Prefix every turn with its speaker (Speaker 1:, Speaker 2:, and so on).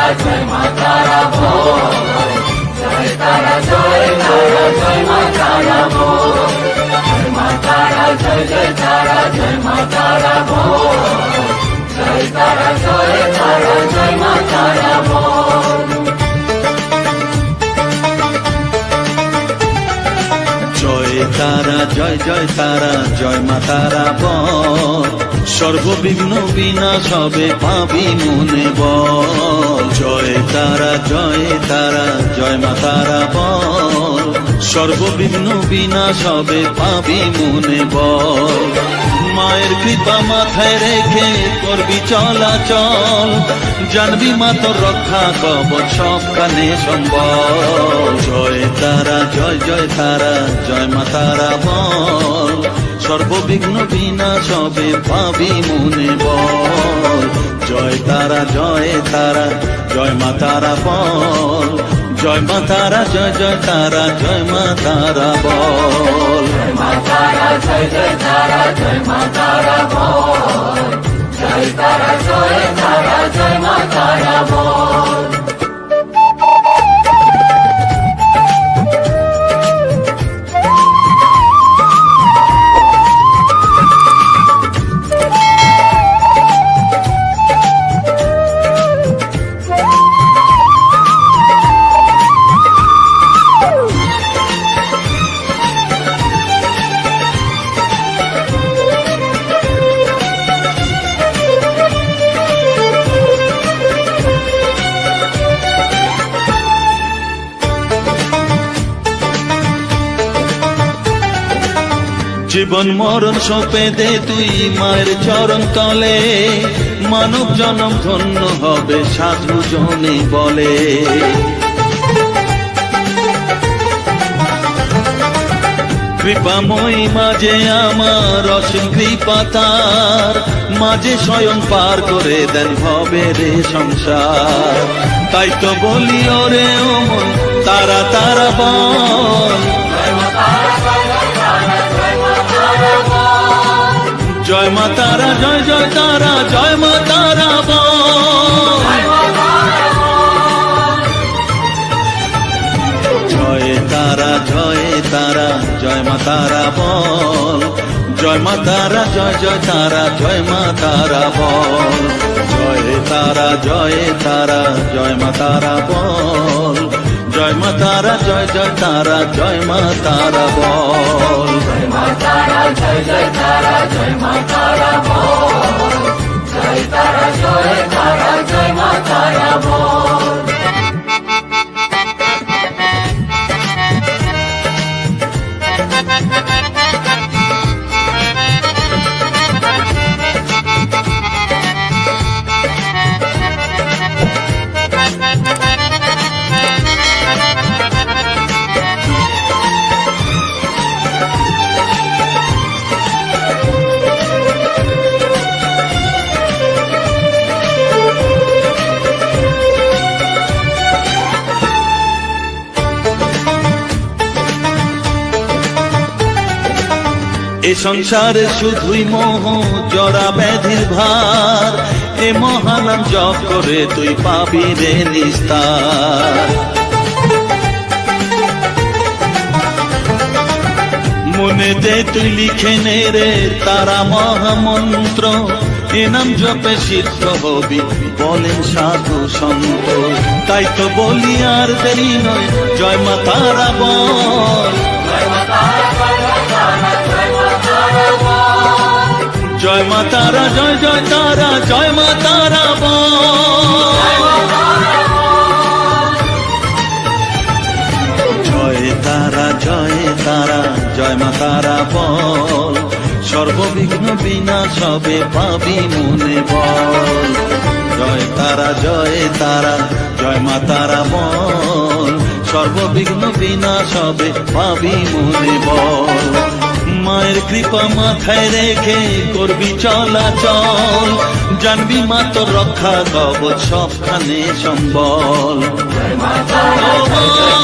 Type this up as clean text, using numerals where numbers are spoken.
Speaker 1: তারা জয় মা তারা বল, জয় তারা জয় তারা জয় মা তারা বল, জয় মা তারা জয় জয় তারা জয় মা তারা বল, জয় তারা জয় তারা জয় মা তারা বল।
Speaker 2: জয় তারা জয় জয় তারা জয় মা তারা বল, সর্ববিঘ্ন বিনাশ হবে পাবি মনে বল। জয় তারা জয় তারা জয় মা তারা বল, সর্ববিঘ্ন বিনাশ হবে পাবি মনে বল। মায়ের কৃপা মাথায় রেখে করবি চলাচল, জানবি মা তোর রক্ষা কবচ সবখানে সম্বল। জয় তারা জয় জয় তারা জয় মা তারা বল, সর্ববিঘ্ন বিনাশ হবে পাবি মনে বল। জয় তারা জয় তারা জয় মা তারা বল, জয় মা তারা জয় জয় তারা জয় মা তারা বল।
Speaker 1: জয় মা তারা জয় জয় তারা জয় মা তারা বল, জয় তারা জয় তারা জয় মা তারা বল।
Speaker 2: জীবন মরণ সঁপে দে তুই মায়ের চরণ তলে, মানব জনম ধন্য হবে সাধু জনে বলে। কৃপাময়ী মাঝে আমার অসীম কৃপা তার, মাঝে স্বয়ং পার করে দেন ভবের সংসার। তাই তো বলি ওরে ও মন তারা তারা বল, জয় মা তারা জয় জয় তারা জয় মা তারা বল। জয় তারা জয় তারা জয় মা তারা বল, জয় মা তারা জয় জয় তারা জয় মা তারা বল। জয় তারা জয় তারা জয় মা তারা বল, জয় মা তারা জয় জয় তারা জয় মা তারা বল।
Speaker 1: জয় মা তারা জয় জয় তারা জয় মা তারা বল, জয় তারা জয় তারা জয় মা তারা বল।
Speaker 2: এ সংসারে শুধুই মোহ জরা ব্যাধির ভার, এ মহানাম জপ করে তুই পাবি রে নিস্তার। মনেতে তুই লিখে নে রে তারা মহামন্ত্র, এ নাম জপে সিদ্ধ হবি বলেন সাধু সন্ত। তাই তো বলি আর দেরি নয় জয় মা তারা বল, জয় মা তারা জয় জয় তারা জয় মা তারা বল। জয় তারা জয় তারা জয় মা তারা বল, সর্ববিঘ্ন বিনাশ হবে পাবি মনে বল। জয় তারা জয় তারা জয় মা তারা বল, সর্ববিঘ্ন বিনাশ হবে পাবি মনে বল। মায়ের কৃপা মাথায় রেখে করবি চলাচল, জানবি মা তোর রক্ষা কবচ সবখানে সম্বল।
Speaker 1: জয় মা তারা জয় জয়